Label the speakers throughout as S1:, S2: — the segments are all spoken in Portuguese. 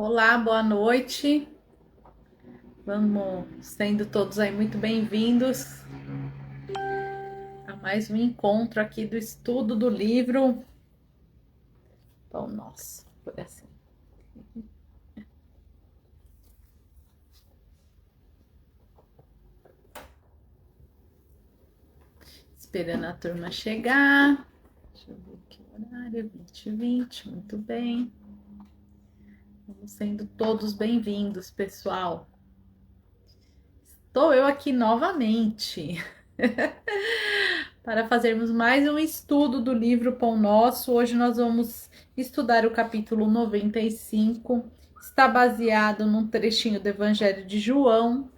S1: Olá, boa noite. Vamos sendo todos aí muito bem-vindos a mais um encontro aqui do estudo do livro Pão Nosso. Por assim. Esperando a turma chegar. Deixa eu ver aqui o horário, 20h20, muito bem. Vamos sendo todos bem-vindos, pessoal. Estou eu aqui novamente para fazermos mais um estudo do livro Pão Nosso. Hoje nós vamos estudar o capítulo 95. Está baseado num trechinho do Evangelho de João,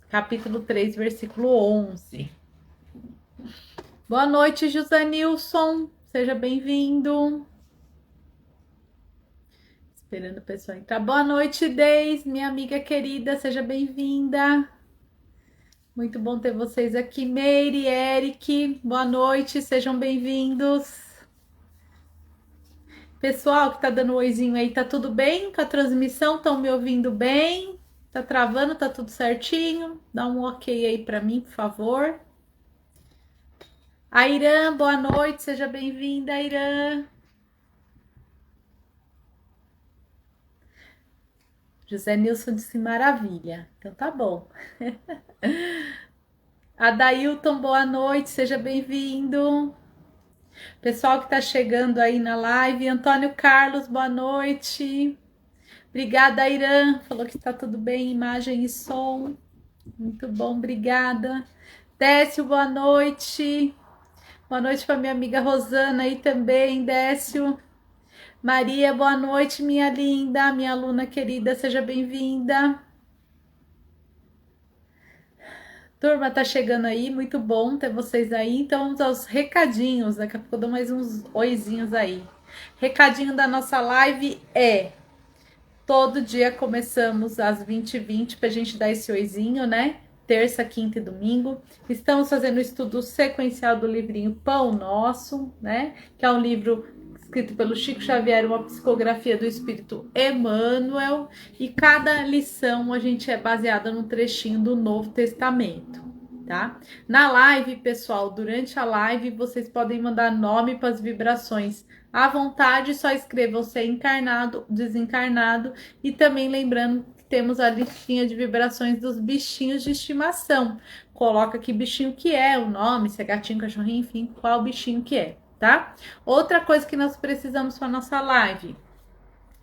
S1: capítulo 3, versículo 11. Boa noite, José Nilson. Seja bem-vindo. Esperando o pessoal entrar. Boa noite, Deis, minha amiga querida. Seja bem-vinda. Muito bom ter vocês aqui. Meire, Eric, boa noite, sejam bem-vindos. Pessoal que tá dando um oizinho aí, tá tudo bem com a transmissão? Estão me ouvindo bem? Tá travando? Tá tudo certinho? Dá um ok aí para mim, por favor. Airã, boa noite, seja bem-vinda, Airã. José Nilson disse maravilha, então tá bom. Adailton, boa noite, seja bem-vindo. Pessoal que está chegando aí na live, Antônio Carlos, boa noite. Obrigada, Irã, falou que está tudo bem, imagem e som. Muito bom, obrigada. Décio, boa noite. Boa noite para minha amiga Rosana aí também, Décio. Maria, boa noite, minha linda, minha aluna querida, seja bem-vinda. Turma, tá chegando aí, muito bom ter vocês aí. Então, vamos aos recadinhos. Daqui a pouco eu dou mais uns oizinhos aí. Recadinho da nossa live é: todo dia começamos às 20h20 pra gente dar esse oizinho, né? Terça, quinta e domingo. Estamos fazendo o estudo sequencial do livrinho Pão Nosso, né? Que é um livro escrito pelo Chico Xavier, uma psicografia do Espírito Emmanuel, e cada lição a gente é baseada num trechinho do Novo Testamento, tá? Na live, pessoal, durante a live vocês podem mandar nome para as vibrações à vontade, só escrevam se é encarnado, desencarnado, e também lembrando que temos a listinha de vibrações dos bichinhos de estimação. Coloca que bichinho que é, o nome, se é gatinho, cachorrinho, enfim, qual bichinho que é. Tá? Outra coisa que nós precisamos para nossa live: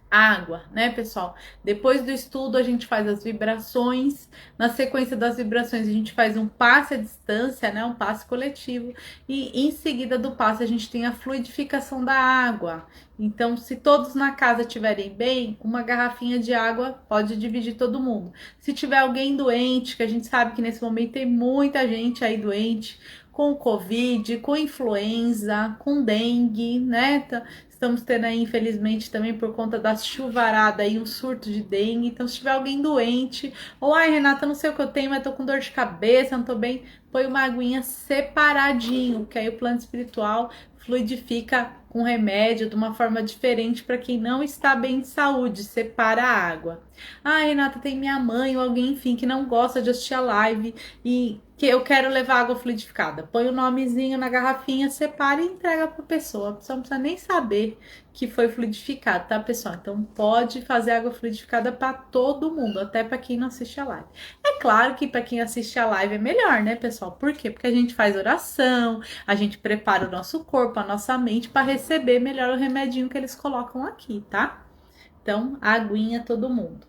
S1: água, né, pessoal? Depois do estudo, a gente faz as vibrações. Na sequência das vibrações, a gente faz um passe à distância, né? Um passe coletivo. E em seguida do passe, a gente tem a fluidificação da água. Então, se todos na casa estiverem bem, uma garrafinha de água pode dividir todo mundo. Se tiver alguém doente, que a gente sabe que nesse momento tem muita gente aí doente, com Covid, com influenza, com dengue, né? Estamos tendo aí, infelizmente, também por conta da chuvarada aí, um surto de dengue. Então, se tiver alguém doente, ou ai, Renata, não sei o que eu tenho, mas tô com dor de cabeça, não tô bem, põe uma aguinha separadinho, que aí o plano espiritual fluidifica com remédio de uma forma diferente para quem não está bem de saúde, separa a água. Ah, Renata, tem minha mãe ou alguém, enfim, que não gosta de assistir a live e que eu quero levar água fluidificada. Põe o nomezinho na garrafinha, separa e entrega para a pessoa. A pessoa não precisa nem saber que foi fluidificado, tá, pessoal? Então pode fazer água fluidificada para todo mundo, até para quem não assiste a live. É claro que para quem assiste a live é melhor, né, pessoal? Por quê? Porque a gente faz oração, a gente prepara o nosso corpo, a nossa mente para receber melhor o remedinho que eles colocam aqui, tá? Então, aguinha todo mundo.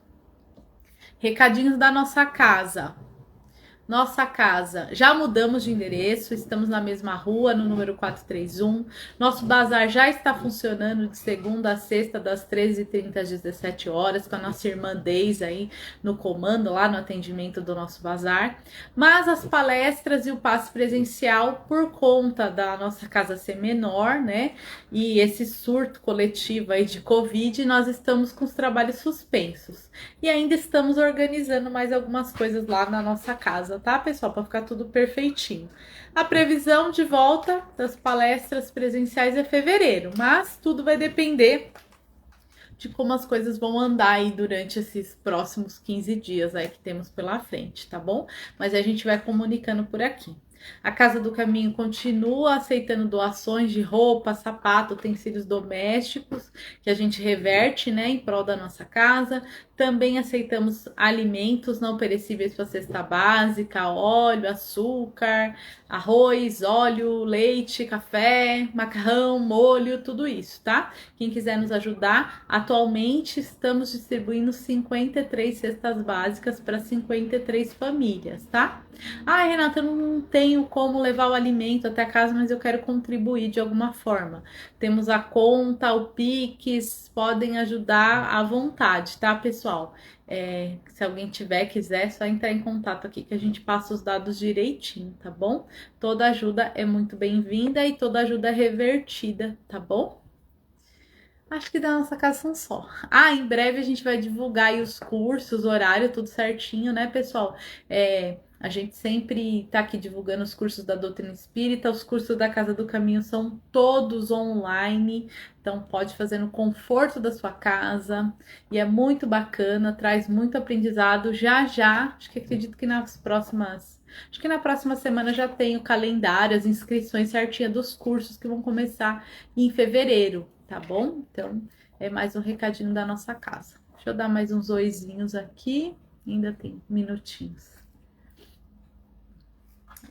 S1: Recadinhos da nossa casa. Nossa casa, já mudamos de endereço, estamos na mesma rua, no número 431. Nosso bazar já está funcionando de segunda a sexta, das 13h30 às 17 horas, com a nossa irmã Deise aí no comando, lá no atendimento do nosso bazar. Mas as palestras e o passe presencial, por conta da nossa casa ser menor, né? E esse surto coletivo aí de Covid, nós estamos com os trabalhos suspensos. E ainda estamos organizando mais algumas coisas lá na nossa casa, tá, pessoal? Para ficar tudo perfeitinho. A previsão de volta das palestras presenciais é fevereiro, mas tudo vai depender de como as coisas vão andar aí durante esses próximos 15 dias aí que temos pela frente, tá bom? Mas a gente vai comunicando por aqui. A Casa do Caminho continua aceitando doações de roupa, sapato, utensílios domésticos, que a gente reverte, né, em prol da nossa casa. Também aceitamos alimentos não perecíveis para cesta básica, óleo, açúcar, arroz, óleo, leite, café, macarrão, molho, tudo isso, tá? Quem quiser nos ajudar, atualmente estamos distribuindo 53 cestas básicas para 53 famílias, tá? Ah, Renata, eu não tenho como levar o alimento até casa, mas eu quero contribuir de alguma forma. Temos a conta, o Pix, podem ajudar à vontade, tá, pessoal? Se alguém quiser, é só entrar em contato aqui que a gente passa os dados direitinho, tá bom? Toda ajuda é muito bem-vinda e toda ajuda é revertida, tá bom? Acho que da nossa casa são só. Ah, em breve a gente vai divulgar aí os cursos, horário, tudo certinho, né, pessoal? A gente sempre tá aqui divulgando os cursos da Doutrina Espírita, os cursos da Casa do Caminho são todos online, então pode fazer no conforto da sua casa e é muito bacana, traz muito aprendizado. Já, acredito que na próxima semana já tem o calendário, as inscrições certinhas dos cursos que vão começar em fevereiro. Tá bom? Então, é mais um recadinho da nossa casa. Deixa eu dar mais uns oizinhos aqui. Ainda tem minutinhos.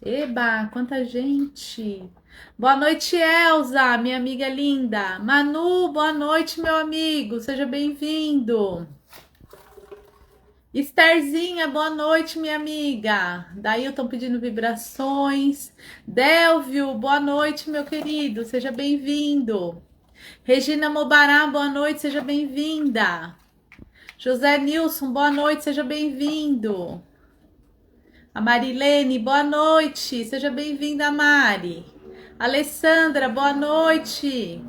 S1: Eba, quanta gente! Boa noite, Elza, minha amiga linda. Manu, boa noite, meu amigo. Seja bem-vindo. Estherzinha, boa noite, minha amiga. Daí eu tô pedindo vibrações. Delvio, boa noite, meu querido. Seja bem-vindo. Regina Mobará, boa noite, seja bem-vinda. José Nilson, boa noite, seja bem-vindo. A Marilene, boa noite, seja bem-vinda, Mari. Alessandra, boa noite.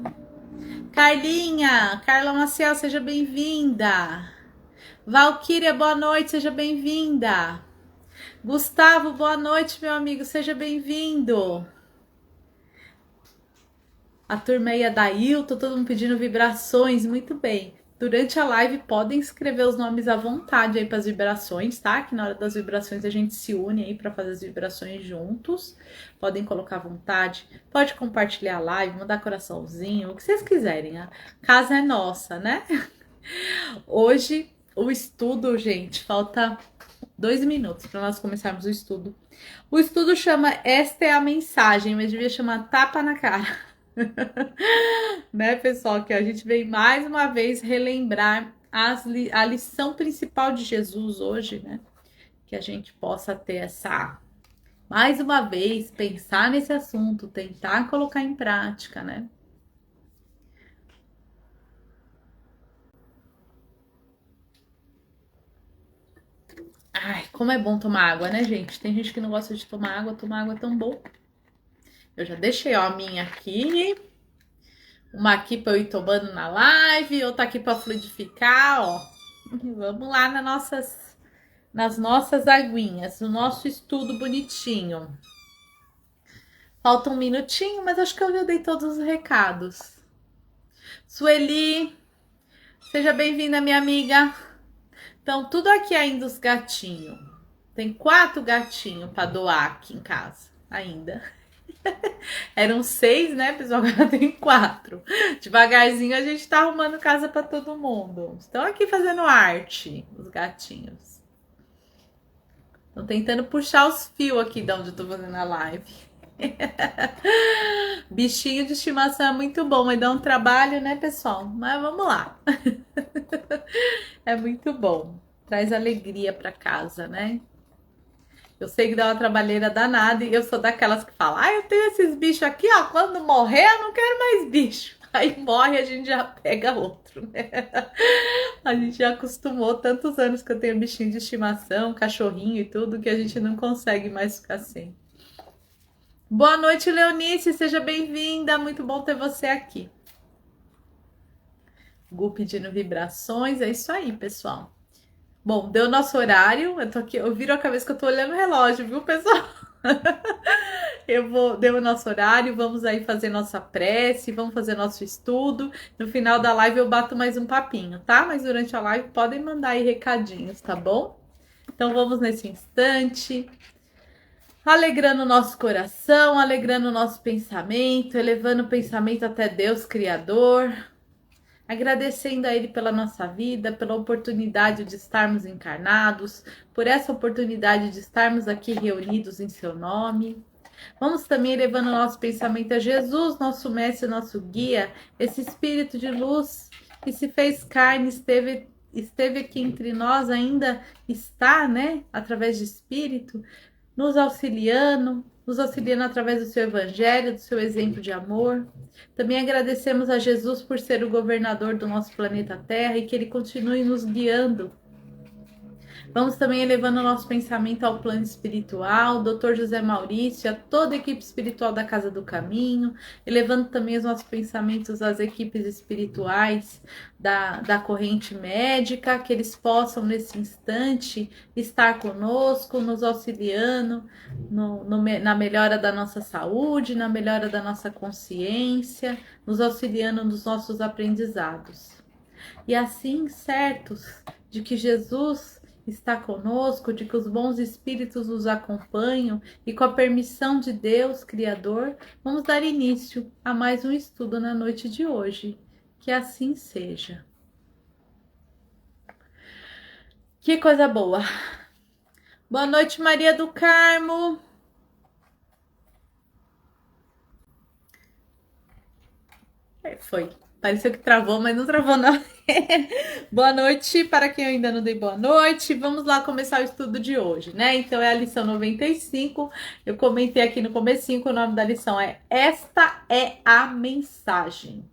S1: Carla Maciel, seja bem-vinda. Valquíria, boa noite, seja bem-vinda. Gustavo, boa noite, meu amigo, seja bem-vindo. A turma aí é da Hilton, todo mundo pedindo vibrações, muito bem. Durante a live podem escrever os nomes à vontade aí para as vibrações, tá? Que na hora das vibrações a gente se une aí para fazer as vibrações juntos. Podem colocar à vontade, pode compartilhar a live, mandar coraçãozinho, o que vocês quiserem. A casa é nossa, né? Hoje o estudo, gente, falta 2 minutos para nós começarmos o estudo. O estudo chama Esta é a Mensagem, mas devia chamar Tapa na Cara. Né, pessoal, que a gente vem mais uma vez relembrar a lição principal de Jesus hoje, né? Que a gente possa ter mais uma vez, pensar nesse assunto, tentar colocar em prática, né? Ai, como é bom tomar água, né, gente? Tem gente que não gosta de tomar água é tão bom. Eu já deixei, ó, a minha aqui. Uma aqui para eu ir tomando na live, outra aqui para fluidificar, ó. Vamos lá nas nossas aguinhas, no nosso estudo bonitinho. Falta um minutinho, mas acho que eu já dei todos os recados. Sueli, seja bem-vinda, minha amiga. Então, tudo aqui ainda os gatinhos. Tem 4 gatinhos para doar aqui em casa ainda. Eram 6, né, pessoal? Agora tem 4. Devagarzinho a gente tá arrumando casa para todo mundo. Estão aqui fazendo arte, os gatinhos. Estão tentando puxar os fios aqui de onde eu tô fazendo a live. Bichinho de estimação é muito bom, mas dá um trabalho, né, pessoal? Mas vamos lá. É muito bom. Traz alegria para casa, né? Eu sei que dá uma trabalheira danada e eu sou daquelas que falam: eu tenho esses bichos aqui, ó, quando morrer eu não quero mais bicho. Aí morre, a gente já pega outro, né? A gente já acostumou tantos anos que eu tenho bichinho de estimação, cachorrinho e tudo, que a gente não consegue mais ficar sem. Boa noite, Leonice, seja bem-vinda, muito bom ter você aqui. Gu pedindo vibrações, é isso aí, pessoal. Bom, deu nosso horário, eu tô aqui, eu viro a cabeça que eu tô olhando o relógio, viu, pessoal? Deu o nosso horário, vamos aí fazer nossa prece, vamos fazer nosso estudo. No final da live eu bato mais um papinho, tá? Mas durante a live podem mandar aí recadinhos, tá bom? Então vamos nesse instante, alegrando o nosso coração, alegrando o nosso pensamento, elevando o pensamento até Deus Criador, agradecendo a Ele pela nossa vida, pela oportunidade de estarmos encarnados, por essa oportunidade de estarmos aqui reunidos em Seu nome. Vamos também elevando o nosso pensamento a Jesus, nosso mestre, nosso guia, esse espírito de luz que se fez carne, esteve aqui entre nós, ainda está, né, através de espírito, nos auxiliando através do seu evangelho, do seu exemplo de amor. Também agradecemos a Jesus por ser o governador do nosso planeta Terra e que ele continue nos guiando. Vamos também elevando o nosso pensamento ao plano espiritual, Dr. José Maurício, a toda a equipe espiritual da Casa do Caminho, elevando também os nossos pensamentos às equipes espirituais da corrente médica, que eles possam nesse instante estar conosco, nos auxiliando na melhora da nossa saúde, na melhora da nossa consciência, nos auxiliando nos nossos aprendizados. E assim, certos de que Jesus está conosco, de que os bons espíritos nos acompanham e com a permissão de Deus, Criador, vamos dar início a mais um estudo na noite de hoje. Que assim seja. Que coisa boa! Boa noite, Maria do Carmo. Foi. Pareceu que travou, mas não travou não. Boa noite para quem eu ainda não dei boa noite. Vamos lá começar o estudo de hoje, né? Então é a lição 95. Eu comentei aqui no comecinho que o nome da lição é Esta é a Mensagem.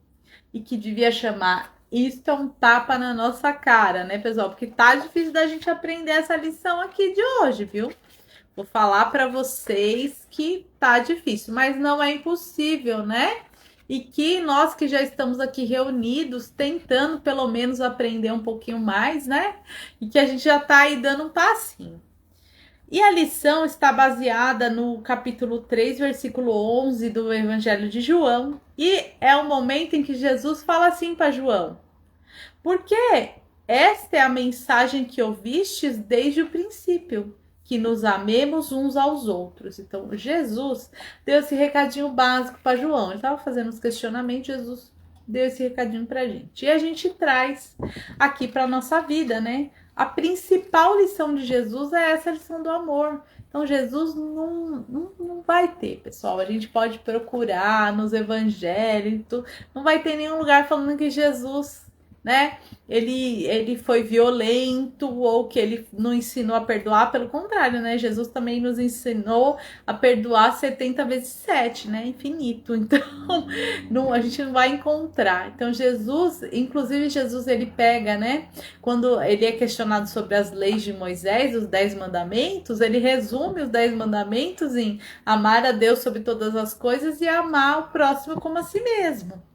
S1: E que devia chamar Isto é um tapa na nossa cara, né, pessoal? Porque tá difícil da gente aprender essa lição aqui de hoje, viu? Vou falar para vocês que tá difícil, mas não é impossível, né? E que nós que já estamos aqui reunidos, tentando pelo menos aprender um pouquinho mais, né? E que a gente já está aí dando um passinho. E a lição está baseada no capítulo 3, versículo 11 do Evangelho de João. E é o momento em que Jesus fala assim para João: porque esta é a mensagem que ouvistes desde o princípio, que nos amemos uns aos outros. Então, Jesus deu esse recadinho básico para João. Ele estava fazendo os questionamentos, Jesus deu esse recadinho para a gente. E a gente traz aqui para a nossa vida, né? A principal lição de Jesus é essa lição do amor. Então, Jesus não vai ter, pessoal. A gente pode procurar nos evangelhos, não vai ter nenhum lugar falando que Jesus, né, ele foi violento ou que ele não ensinou a perdoar. Pelo contrário, né, Jesus também nos ensinou a perdoar 70 vezes 7, né, infinito. Então, a gente não vai encontrar. Então, Jesus, inclusive Jesus, ele pega, né, quando ele é questionado sobre as leis de Moisés, os 10 mandamentos, ele resume os 10 mandamentos em amar a Deus sobre todas as coisas e amar o próximo como a si mesmo.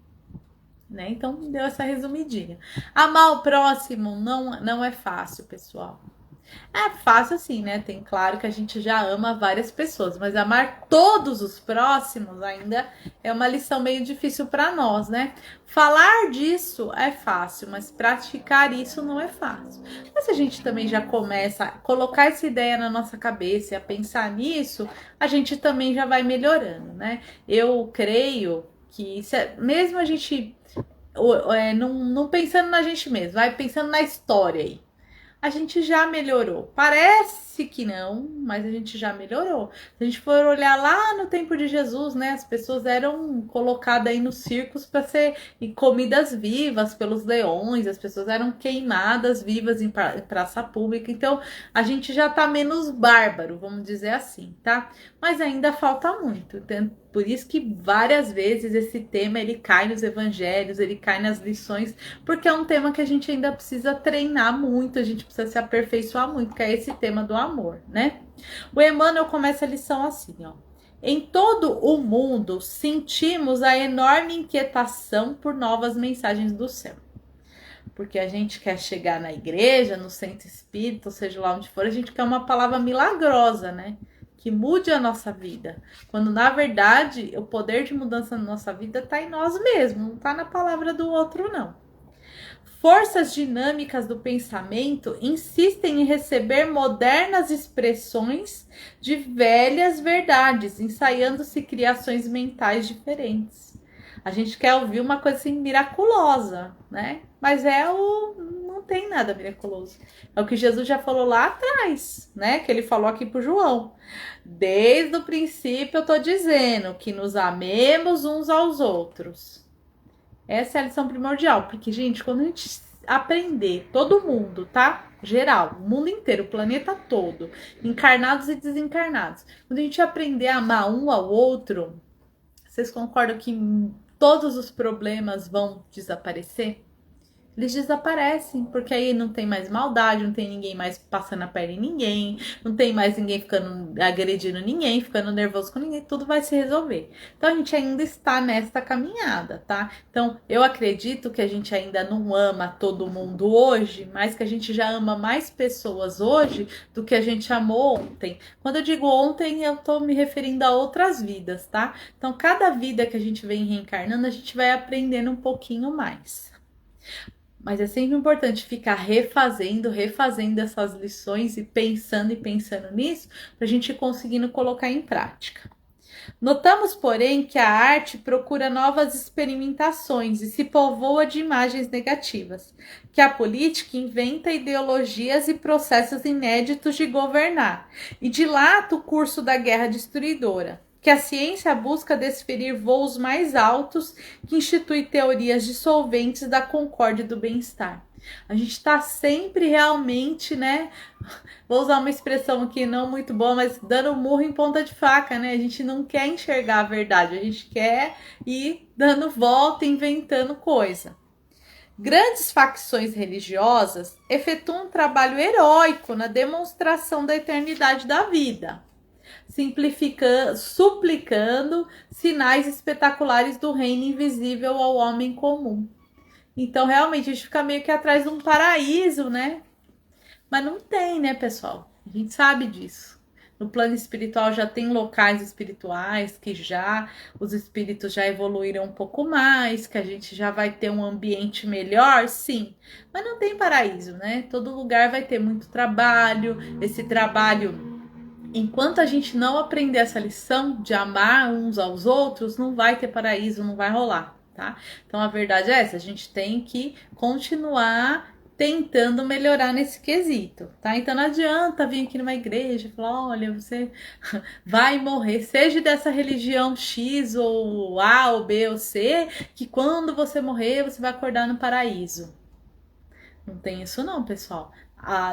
S1: Né? Então, deu essa resumidinha. Amar o próximo não é fácil, pessoal. É fácil assim, né? Tem claro que a gente já ama várias pessoas, mas amar todos os próximos ainda é uma lição meio difícil para nós, né? Falar disso é fácil, mas praticar isso não é fácil. Mas se a gente também já começa a colocar essa ideia na nossa cabeça e a pensar nisso, a gente também já vai melhorando, né? Eu creio que mesmo a gente não pensando na gente mesmo, vai pensando na história aí. A gente já melhorou. Parece que não, mas a gente já melhorou. Se a gente for olhar lá no tempo de Jesus, né, as pessoas eram colocadas aí nos circos para ser comidas vivas pelos leões, as pessoas eram queimadas vivas em praça pública. Então, a gente já tá menos bárbaro, vamos dizer assim, tá? Mas ainda falta muito. Então, por isso que várias vezes esse tema ele cai nos evangelhos, ele cai nas lições, porque é um tema que a gente ainda precisa treinar muito, a gente precisa se aperfeiçoar muito, que é esse tema do amor, né? O Emmanuel começa a lição assim, ó. Em todo o mundo sentimos a enorme inquietação por novas mensagens do céu. Porque a gente quer chegar na igreja, no centro espírita, ou seja lá onde for, a gente quer uma palavra milagrosa, né? que mude a nossa vida. Quando, na verdade, o poder de mudança na nossa vida está em nós mesmos, não está na palavra do outro, não. Forças dinâmicas do pensamento insistem em receber modernas expressões de velhas verdades, ensaiando-se criações mentais diferentes. A gente quer ouvir uma coisa assim miraculosa, né? Mas não tem nada miraculoso. É o que Jesus já falou lá atrás, né? Que ele falou aqui pro João. Desde o princípio eu tô dizendo que nos amemos uns aos outros. Essa é a lição primordial, porque, gente, quando a gente aprender, todo mundo, tá? Geral, o mundo inteiro, o planeta todo, encarnados e desencarnados. Quando a gente aprender a amar um ao outro, vocês concordam que todos os problemas vão desaparecer? Eles desaparecem, porque aí não tem mais maldade, não tem ninguém mais passando a perna em ninguém, não tem mais ninguém ficando agredindo ninguém, ficando nervoso com ninguém, tudo vai se resolver. Então a gente ainda está nesta caminhada, tá? Então eu acredito que a gente ainda não ama todo mundo hoje, mas que a gente já ama mais pessoas hoje do que a gente amou ontem. Quando eu digo ontem, eu tô me referindo a outras vidas, tá? Então cada vida que a gente vem reencarnando, a gente vai aprendendo um pouquinho mais. Mas é sempre importante ficar refazendo essas lições e pensando nisso para a gente ir conseguindo colocar em prática. Notamos, porém, que a arte procura novas experimentações e se povoa de imagens negativas, que a política inventa ideologias e processos inéditos de governar e dilata o curso da guerra destruidora, que a ciência busca desferir voos mais altos, que institui teorias dissolventes da concórdia e do bem-estar. A gente está sempre realmente, né? Vou usar uma expressão aqui não muito boa, mas dando murro em ponta de faca, né? A gente não quer enxergar a verdade, a gente quer ir dando volta, inventando coisa. Grandes facções religiosas efetuam um trabalho heróico na demonstração da eternidade da vida, suplicando sinais espetaculares do reino invisível ao homem comum. Então, realmente, a gente fica meio que atrás de um paraíso, né? Mas não tem, né, pessoal? A gente sabe disso. No plano espiritual já tem locais espirituais que os espíritos já evoluíram um pouco mais, que a gente já vai ter um ambiente melhor, sim. Mas não tem paraíso, né? Todo lugar vai ter muito trabalho. Esse trabalho, enquanto a gente não aprender essa lição de amar uns aos outros, não vai ter paraíso, não vai rolar, tá? Então a verdade é essa, a gente tem que continuar tentando melhorar nesse quesito, tá? Então não adianta vir aqui numa igreja e falar, olha, você vai morrer, seja dessa religião X ou A ou B ou C, que quando você morrer, você vai acordar no paraíso. Não tem isso não, pessoal.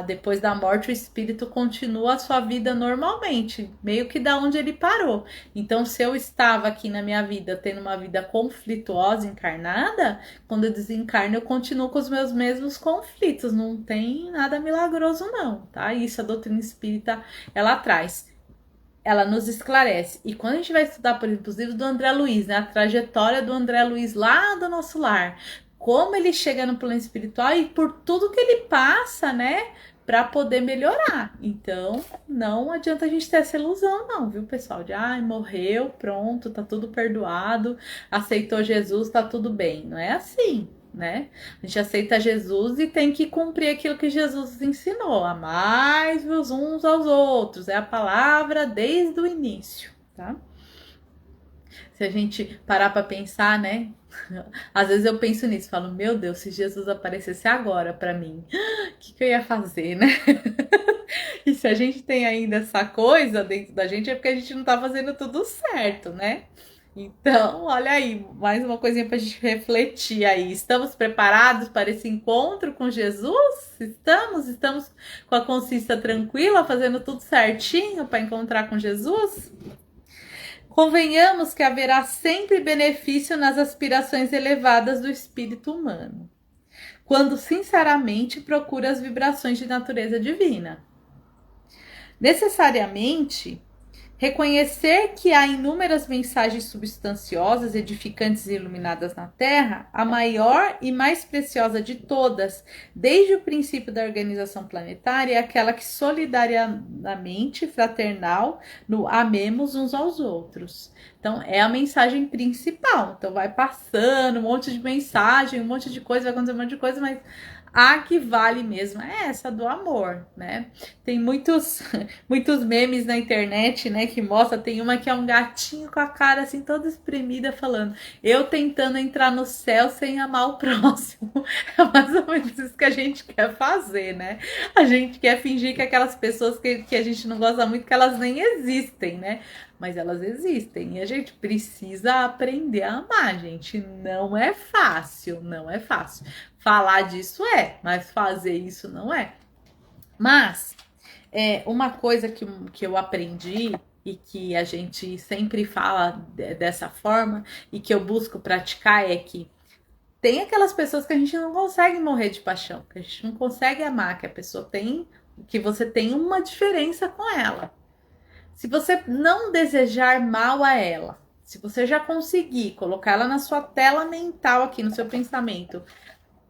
S1: Depois da morte, o espírito continua a sua vida normalmente, meio que da onde ele parou. Então, se eu estava aqui na minha vida tendo uma vida conflituosa, encarnada, quando eu desencarno, eu continuo com os meus mesmos conflitos. Não tem nada milagroso, não, tá? Isso a doutrina espírita, ela traz. Ela nos esclarece. E quando a gente vai estudar, por exemplo, os livros do André Luiz, né? A trajetória do André Luiz lá do nosso lar, como ele chega no plano espiritual e por tudo que ele passa, né, para poder melhorar. Então, não adianta a gente ter essa ilusão não, viu, pessoal? De, morreu, pronto, tá tudo perdoado, aceitou Jesus, tá tudo bem. Não é assim, né? A gente aceita Jesus e tem que cumprir aquilo que Jesus ensinou, amai-vos uns aos outros. É a palavra desde o início, tá? Se a gente parar para pensar, né? Às vezes eu penso nisso, falo, meu Deus, se Jesus aparecesse agora para mim, o que eu ia fazer, né? E se a gente tem ainda essa coisa dentro da gente, é porque a gente não tá fazendo tudo certo, né? Então, olha aí, mais uma coisinha pra gente refletir aí. Estamos preparados para esse encontro com Jesus? Estamos com a consciência tranquila, fazendo tudo certinho para encontrar com Jesus? Convenhamos que haverá sempre benefício nas aspirações elevadas do espírito humano, quando sinceramente procura as vibrações de natureza divina. Necessariamente, Reconhecer que há inúmeras mensagens substanciosas, edificantes e iluminadas na Terra, a maior e mais preciosa de todas, desde o princípio da organização planetária, é aquela que solidariamente, fraternal, no amemos uns aos outros. Então, é a mensagem principal. Então, vai passando um monte de mensagem, um monte de coisa, vai acontecer um monte de coisa, mas a que vale mesmo é essa do amor, né? Tem muitos memes na internet, né, que mostra, tem uma que é um gatinho com a cara assim toda espremida falando: "Eu tentando entrar no céu sem amar o próximo". É mais ou menos isso que a gente quer fazer, né? A gente quer fingir que aquelas pessoas que a gente não gosta muito, que elas nem existem, né? Mas elas existem e a gente precisa aprender a amar, gente. Não é fácil, não é fácil. Falar disso mas fazer isso não é. Mas uma coisa que eu aprendi e que a gente sempre fala dessa forma e que eu busco praticar é que tem aquelas pessoas que a gente não consegue morrer de paixão, que a gente não consegue amar, que a pessoa tem, que você tem uma diferença com ela. Se você não desejar mal a ela, se você já conseguir colocar ela na sua tela mental aqui, no seu pensamento,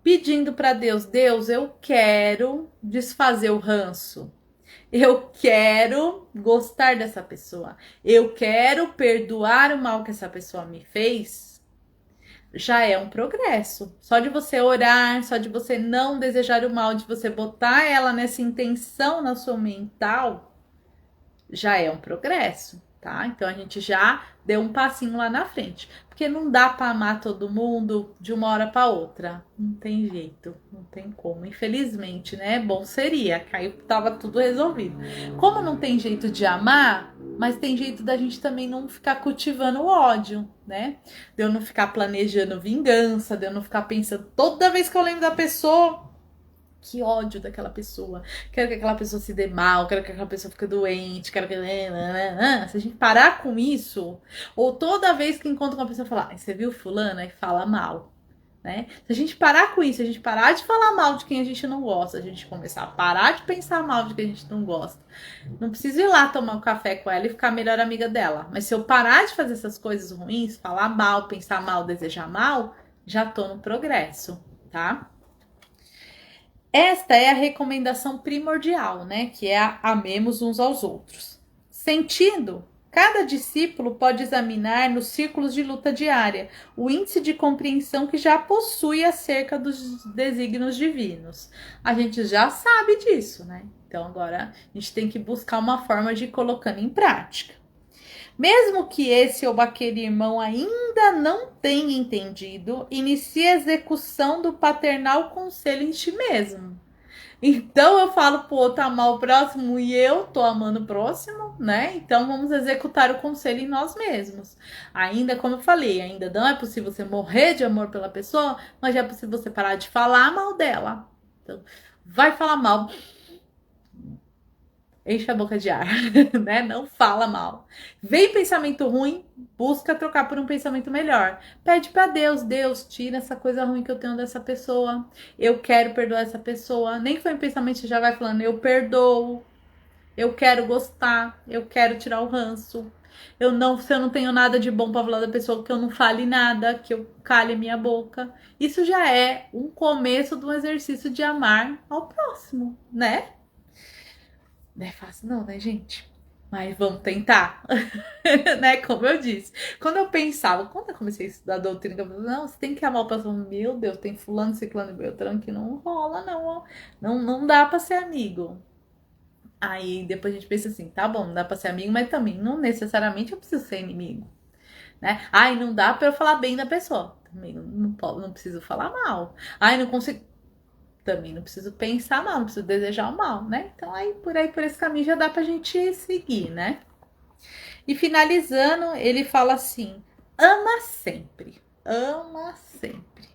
S1: pedindo para Deus, Deus, eu quero desfazer o ranço. Eu quero gostar dessa pessoa. Eu quero perdoar o mal que essa pessoa me fez. Já é um progresso. Só de você orar, só de você não desejar o mal, de você botar ela nessa intenção na sua mental, já é um progresso, tá? Então a gente já deu um passinho lá na frente, porque não dá para amar todo mundo de uma hora para outra, não tem jeito, não tem como, infelizmente, né? Bom seria, que aí tava tudo resolvido. Como não tem jeito de amar, mas tem jeito da gente também não ficar cultivando o ódio, né? De eu não ficar planejando vingança, de eu não ficar pensando toda vez que eu lembro da pessoa, que ódio daquela pessoa, quero que aquela pessoa se dê mal, quero que aquela pessoa fique doente, quero que... Se a gente parar com isso, ou toda vez que encontra uma pessoa falar, você viu fulana e fala mal, né? Se a gente parar com isso, a gente parar de falar mal de quem a gente não gosta, a gente começar a parar de pensar mal de quem a gente não gosta, não preciso ir lá tomar um café com ela e ficar a melhor amiga dela, mas se eu parar de fazer essas coisas ruins, falar mal, pensar mal, desejar mal, já tô no progresso, tá? Esta é a recomendação primordial, né? Que é a amemos uns aos outros. Sentindo, cada discípulo pode examinar nos círculos de luta diária o índice de compreensão que já possui acerca dos desígnios divinos. A gente já sabe disso, né? Então agora a gente tem que buscar uma forma de ir colocando em prática. Mesmo que esse ou aquele irmão ainda não tenha entendido, inicie a execução do paternal conselho em ti mesmo. Então eu falo pro outro amar o próximo e eu tô amando o próximo, né? Então vamos executar o conselho em nós mesmos. Ainda, como eu falei, ainda não é possível você morrer de amor pela pessoa, mas já é possível você parar de falar mal dela. Então, vai falar mal, enche a boca de ar, né? Não fala mal. Vem pensamento ruim, busca trocar por um pensamento melhor. Pede para Deus, Deus, tira essa coisa ruim que eu tenho dessa pessoa. Eu quero perdoar essa pessoa. Nem que foi um pensamento, você já vai falando, eu perdoo. Eu quero gostar, eu quero tirar o ranço. Se eu não tenho nada de bom para falar da pessoa, que eu não fale nada, que eu cale a minha boca. Isso já é um começo de um exercício de amar ao próximo, né? Não é fácil não, né, gente? Mas vamos tentar, né? Como eu disse. Quando eu comecei a estudar doutrina, eu falei, não, você tem que amar o próximo. Meu Deus, tem fulano, ciclano e beltrano que não rola, não, ó. Não dá pra ser amigo. Aí depois a gente pensa assim, tá bom, não dá pra ser amigo, mas também não necessariamente eu preciso ser inimigo, né? Ai, não dá pra eu falar bem da pessoa. Também não preciso falar mal. Ai, não consigo. Também não preciso pensar mal, não preciso desejar o mal, né? Então aí por esse caminho já dá pra gente seguir, né? E finalizando, ele fala assim: ama sempre, ama sempre.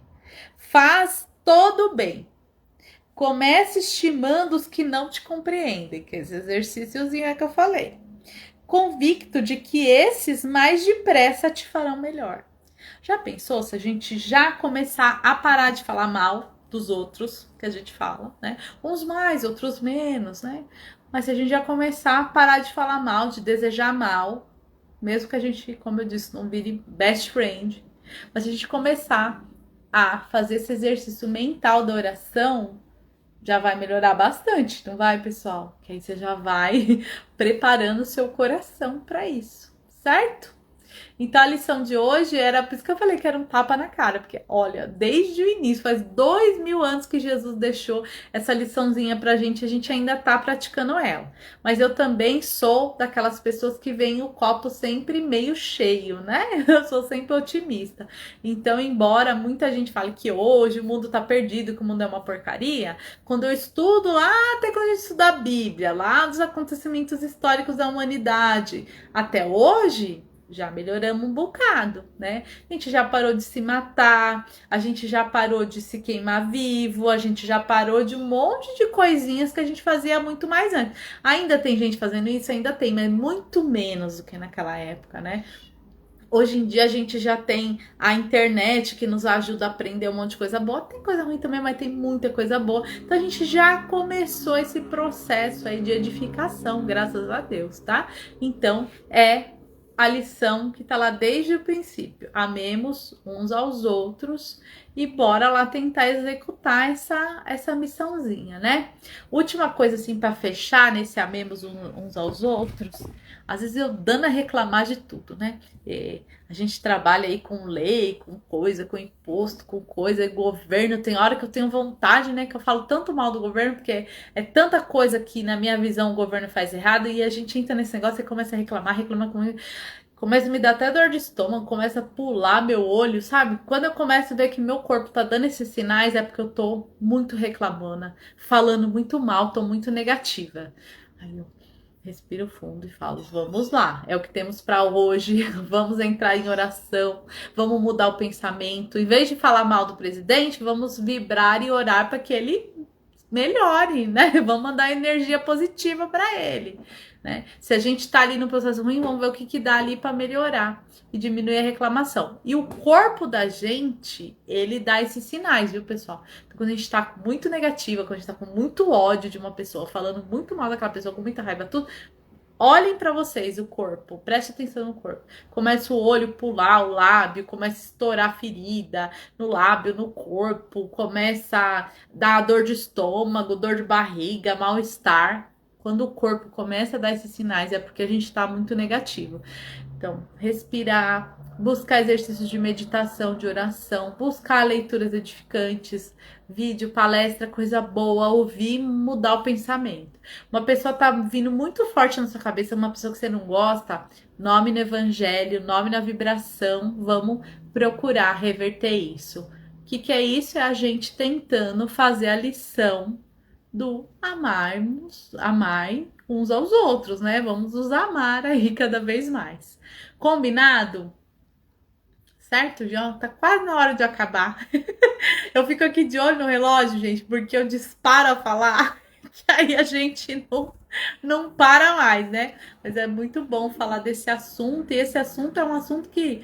S1: Faz todo o bem. Comece estimando os que não te compreendem, que esse exercíciozinho é que eu falei. Convicto de que esses mais depressa te farão melhor. Já pensou se a gente já começar a parar de falar mal dos outros que a gente fala, né? Uns mais, outros menos, né? Mas se a gente já começar a parar de falar mal, de desejar mal, mesmo que a gente, como eu disse, não vire best friend, mas se a gente começar a fazer esse exercício mental da oração, já vai melhorar bastante, não vai, pessoal? Que aí você já vai preparando o seu coração para isso, certo? Então a lição de hoje era, por isso que eu falei que era um tapa na cara, porque olha, desde o início, faz 2000 anos que Jesus deixou essa liçãozinha pra gente, a gente ainda tá praticando ela. Mas eu também sou daquelas pessoas que veem o copo sempre meio cheio, né? Eu sou sempre otimista. Então, embora muita gente fale que hoje o mundo tá perdido, que o mundo é uma porcaria, quando eu estudo lá, até quando a gente estuda a Bíblia, lá dos acontecimentos históricos da humanidade, até hoje já melhoramos um bocado, né? A gente já parou de se matar, a gente já parou de se queimar vivo, a gente já parou de um monte de coisinhas que a gente fazia muito mais antes. Ainda tem gente fazendo isso? Ainda tem, mas muito menos do que naquela época, né? Hoje em dia a gente já tem a internet que nos ajuda a aprender um monte de coisa boa. Tem coisa ruim também, mas tem muita coisa boa. Então a gente já começou esse processo aí de edificação, graças a Deus, tá? Então a lição que tá lá desde o princípio. Amemos uns aos outros e bora lá tentar executar essa missãozinha, né? Última coisa assim para fechar nesse amemos uns aos outros. Às vezes eu dando a reclamar de tudo, né? A gente trabalha aí com lei, com coisa, com imposto, com coisa, governo. Tem hora que eu tenho vontade, né? Que eu falo tanto mal do governo, porque é tanta coisa que, na minha visão, o governo faz errado. E a gente entra nesse negócio e começa a reclamar comigo. Começa a me dar até dor de estômago, começa a pular meu olho, sabe? Quando eu começo a ver que meu corpo tá dando esses sinais, é porque eu tô muito reclamona, falando muito mal, tô muito negativa. Aí eu respiro fundo e falo: vamos lá, é o que temos para hoje. Vamos entrar em oração, vamos mudar o pensamento. Em vez de falar mal do presidente, vamos vibrar e orar para que ele melhore, né? Vamos mandar energia positiva para ele, né? Se a gente tá ali no processo ruim, vamos ver o que dá ali para melhorar e diminuir a reclamação. E o corpo da gente, ele dá esses sinais, viu, pessoal? Então, quando a gente tá muito negativa, quando a gente tá com muito ódio de uma pessoa, falando muito mal daquela pessoa, com muita raiva, tudo, olhem para vocês o corpo, preste atenção no corpo. Começa o olho pular, o lábio, começa a estourar a ferida no lábio, no corpo, começa a dar dor de estômago, dor de barriga, mal-estar. Quando o corpo começa a dar esses sinais, é porque a gente está muito negativo. Então, respirar, buscar exercícios de meditação, de oração, buscar leituras edificantes, vídeo, palestra, coisa boa, ouvir, mudar o pensamento. Uma pessoa tá vindo muito forte na sua cabeça, uma pessoa que você não gosta, nome no evangelho, nome na vibração, vamos procurar reverter isso. O que é isso? É a gente tentando fazer a lição do amar uns aos outros, né? Vamos nos amar aí cada vez mais. Combinado? Certo, João? Tá quase na hora de acabar. Eu fico aqui de olho no relógio, gente, porque eu disparo a falar, que aí a gente não para mais, né? Mas é muito bom falar desse assunto, e esse assunto é um assunto que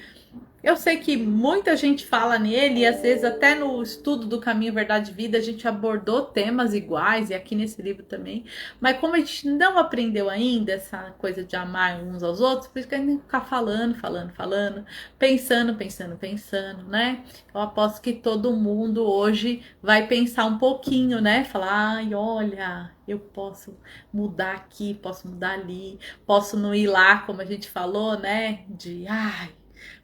S1: eu sei que muita gente fala nele, e às vezes até no estudo do Caminho Verdade e Vida a gente abordou temas iguais, e aqui nesse livro também. Mas como a gente não aprendeu ainda essa coisa de amar uns aos outros, por isso que a gente tem que ficar falando, pensando, né? Eu aposto que todo mundo hoje vai pensar um pouquinho, né? Falar: ai, olha, eu posso mudar aqui, posso mudar ali, posso não ir lá, como a gente falou, né? Ai,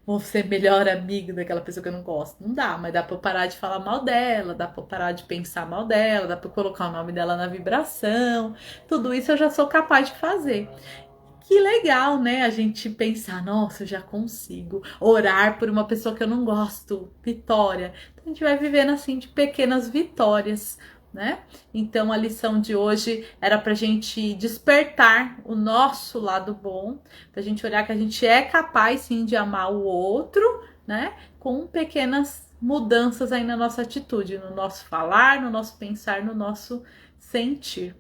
S1: vou ser melhor amigo daquela pessoa que eu não gosto. Não dá, mas dá pra eu parar de falar mal dela, dá pra eu parar de pensar mal dela, dá pra eu colocar o nome dela na vibração. Tudo isso eu já sou capaz de fazer. Que legal, né? A gente pensar: nossa, eu já consigo orar por uma pessoa que eu não gosto. Vitória. Então a gente vai vivendo assim de pequenas vitórias, né? Então a lição de hoje era pra gente despertar o nosso lado bom, pra gente olhar que a gente é capaz sim de amar o outro, né? Com pequenas mudanças aí na nossa atitude, no nosso falar, no nosso pensar, no nosso sentir.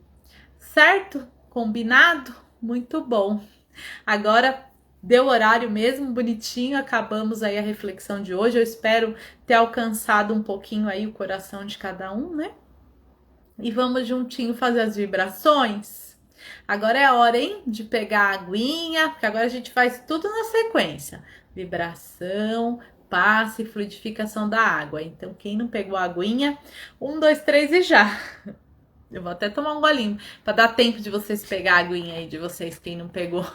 S1: Certo? Combinado? Muito bom. Agora deu horário mesmo, bonitinho, acabamos aí a reflexão de hoje. Eu espero ter alcançado um pouquinho aí o coração de cada um, né? E vamos juntinho fazer as vibrações. Agora é a hora, hein, de pegar a aguinha, porque agora a gente faz tudo na sequência. Vibração, passe e fluidificação da água. Então, quem não pegou a aguinha, 1, 2, 3 e já. Eu vou até tomar um golinho, para dar tempo de vocês pegar a aguinha aí de vocês, quem não pegou.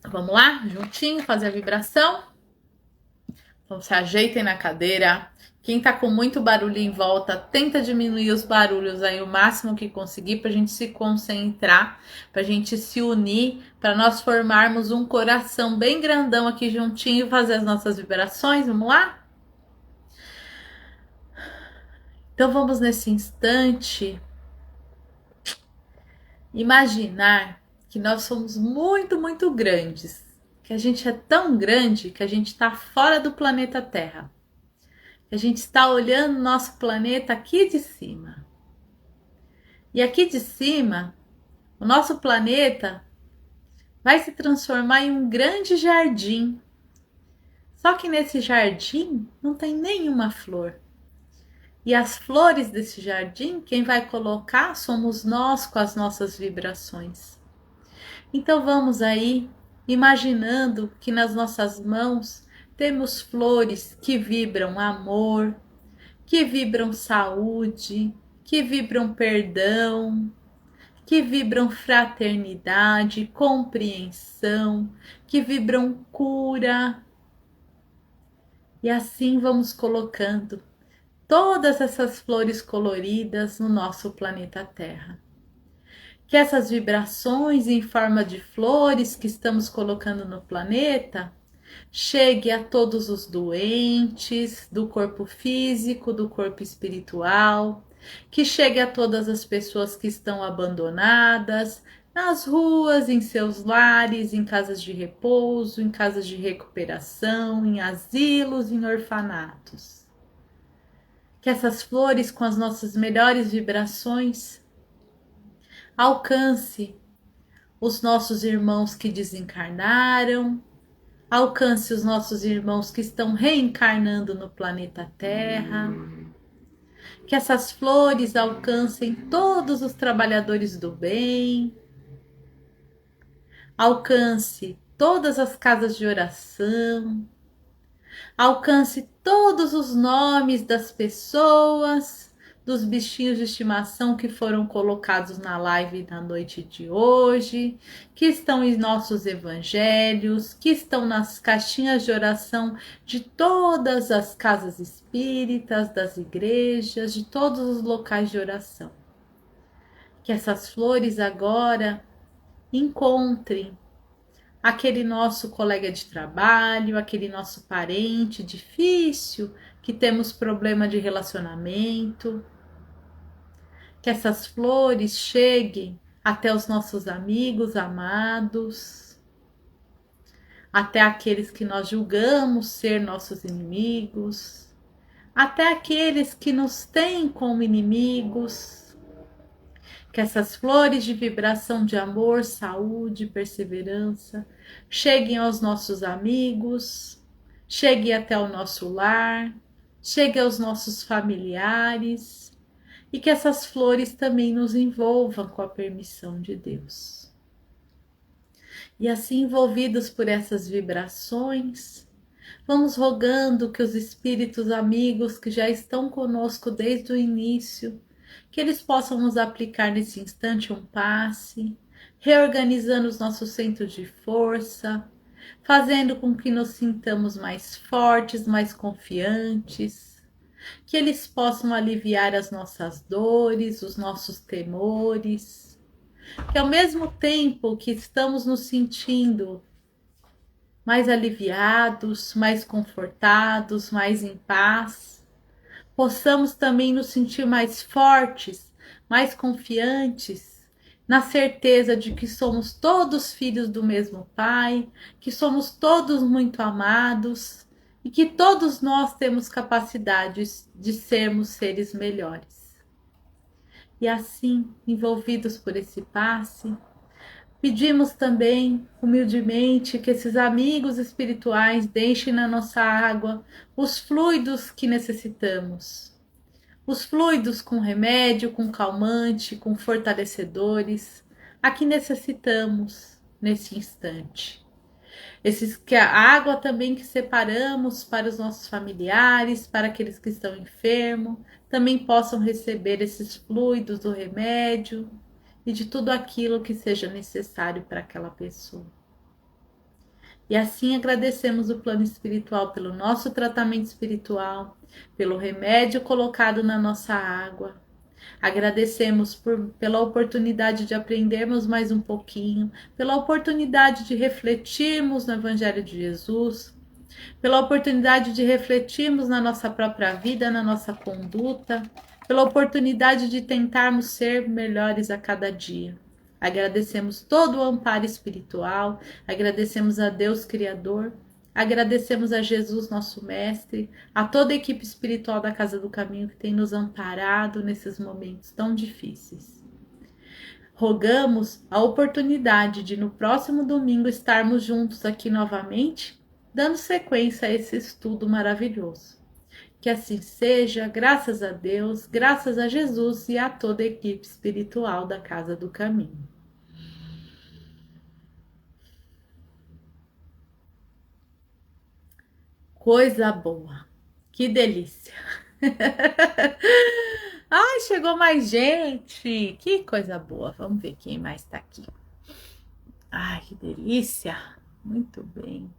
S1: Vamos lá, juntinho, fazer a vibração. Então, se ajeitem na cadeira. Quem tá com muito barulho em volta, tenta diminuir os barulhos aí o máximo que conseguir pra gente se concentrar, pra gente se unir, para nós formarmos um coração bem grandão aqui juntinho e fazer as nossas vibrações. Vamos lá? Então vamos nesse instante imaginar que nós somos muito, muito grandes, que a gente é tão grande que a gente está fora do planeta Terra. A gente está olhando nosso planeta aqui de cima. E aqui de cima, o nosso planeta vai se transformar em um grande jardim. Só que nesse jardim não tem nenhuma flor. E as flores desse jardim, quem vai colocar somos nós com as nossas vibrações. Então vamos aí, imaginando que nas nossas mãos temos flores que vibram amor, que vibram saúde, que vibram perdão, que vibram fraternidade, compreensão, que vibram cura. E assim vamos colocando todas essas flores coloridas no nosso planeta Terra. Que essas vibrações em forma de flores que estamos colocando no planeta chegue a todos os doentes do corpo físico, do corpo espiritual, que chegue a todas as pessoas que estão abandonadas, nas ruas, em seus lares, em casas de repouso, em casas de recuperação, em asilos, em orfanatos. Que essas flores com as nossas melhores vibrações alcance os nossos irmãos que desencarnaram, alcance os nossos irmãos que estão reencarnando no planeta Terra, que essas flores alcancem todos os trabalhadores do bem, alcance todas as casas de oração, alcance todos os nomes das pessoas, dos bichinhos de estimação que foram colocados na live na noite de hoje, que estão em nossos evangelhos, que estão nas caixinhas de oração de todas as casas espíritas, das igrejas, de todos os locais de oração. Que essas flores agora encontrem aquele nosso colega de trabalho, aquele nosso parente difícil, que temos problema de relacionamento. Que essas flores cheguem até os nossos amigos amados, até aqueles que nós julgamos ser nossos inimigos, até aqueles que nos têm como inimigos. Que essas flores de vibração de amor, saúde, perseverança cheguem aos nossos amigos, cheguem até o nosso lar, cheguem aos nossos familiares. E que essas flores também nos envolvam com a permissão de Deus. E assim, envolvidos por essas vibrações, vamos rogando que os espíritos amigos que já estão conosco desde o início, que eles possam nos aplicar nesse instante um passe, reorganizando os nossos centros de força, fazendo com que nos sintamos mais fortes, mais confiantes, que eles possam aliviar as nossas dores, os nossos temores, que ao mesmo tempo que estamos nos sentindo mais aliviados, mais confortados, mais em paz, possamos também nos sentir mais fortes, mais confiantes, na certeza de que somos todos filhos do mesmo Pai, que somos todos muito amados, e que todos nós temos capacidades de sermos seres melhores. E assim, envolvidos por esse passe, Pedimos também, humildemente, que esses amigos espirituais deixem na nossa água os fluidos que necessitamos. Os fluidos com remédio, com calmante, com fortalecedores, a que necessitamos nesse instante. Esses que a água também que separamos para os nossos familiares, para aqueles que estão enfermos, também possam receber esses fluidos do remédio e de tudo aquilo que seja necessário para aquela pessoa. E assim agradecemos o plano espiritual pelo nosso tratamento espiritual, pelo remédio colocado na nossa água. Agradecemos pela oportunidade de aprendermos mais um pouquinho, pela oportunidade de refletirmos no Evangelho de Jesus, pela oportunidade de refletirmos na nossa própria vida, na nossa conduta, pela oportunidade de tentarmos ser melhores a cada dia. Agradecemos todo o amparo espiritual, agradecemos a Deus Criador, agradecemos a Jesus, nosso Mestre, a toda a equipe espiritual da Casa do Caminho que tem nos amparado nesses momentos tão difíceis. Rogamos a oportunidade de no próximo domingo estarmos juntos aqui novamente, dando sequência a esse estudo maravilhoso. Que assim seja, graças a Deus, graças a Jesus e a toda a equipe espiritual da Casa do Caminho. Coisa boa, que delícia! Ai, chegou mais gente, que coisa boa. Vamos ver quem mais está aqui. Ai, que delícia, muito bem.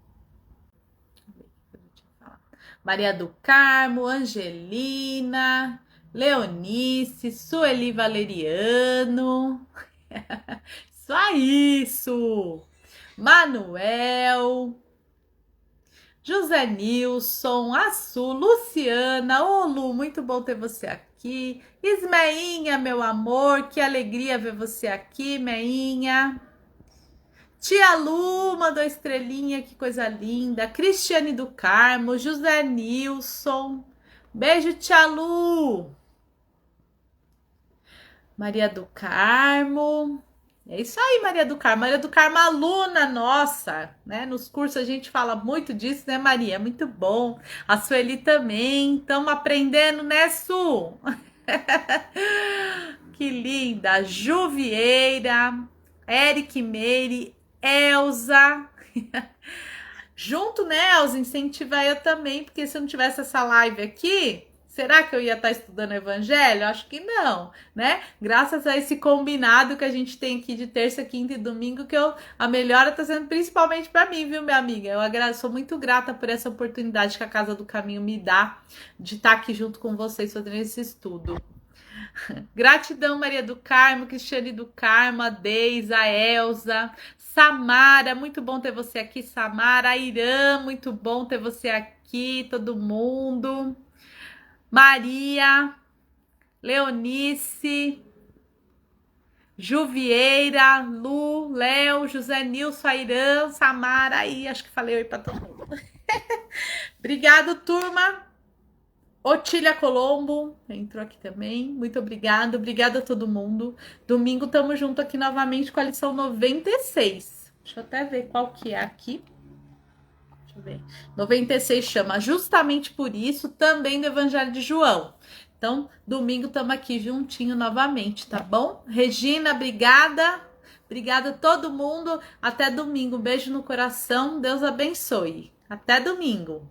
S1: Maria do Carmo, Angelina, Leonice, Sueli Valeriano, só isso, Manuel, José Nilson, Assu, Luciana, ô Lu, muito bom ter você aqui, Ismeinha, meu amor, que alegria ver você aqui, Meinha. Tia Lu mandou estrelinha, que coisa linda. Cristiane do Carmo, José Nilson. Beijo, tia Lu. Maria do Carmo. É isso aí, Maria do Carmo. Maria do Carmo, aluna nossa, né? Nos cursos a gente fala muito disso, né, Maria? Muito bom. A Sueli também. Estamos aprendendo, né, Su? Que linda. Ju Vieira, Eric Meire, Elza. Junto, né, Elza? Incentiva eu também, porque se eu não tivesse essa live aqui, será que eu ia estar estudando Evangelho? Acho que não, né? Graças a esse combinado que a gente tem aqui de terça, quinta e domingo, que a melhora está sendo principalmente para mim, viu, minha amiga? Eu sou muito grata por essa oportunidade que a Casa do Caminho me dá de estar aqui junto com vocês fazendo esse estudo. Gratidão, Maria do Carmo, Cristiane do Carmo, a Deise, a Elza, Samara, muito bom ter você aqui, Samara, a Irã, muito bom ter você aqui, todo mundo, Maria, Leonice, Juvieira, Lu, Léo, José Nilson, Irã, Samara, aí acho que falei oi para todo mundo. Obrigado, turma. Otília Colombo entrou aqui também. Muito obrigada. Obrigada a todo mundo. Domingo estamos junto aqui novamente com a lição 96. Deixa eu até ver qual que é aqui. Deixa eu ver. 96 chama Justamente por Isso, também do Evangelho de João. Então, domingo estamos aqui juntinho novamente, tá bom? Regina, obrigada. Obrigada a todo mundo. Até domingo. Um beijo no coração. Deus abençoe. Até domingo.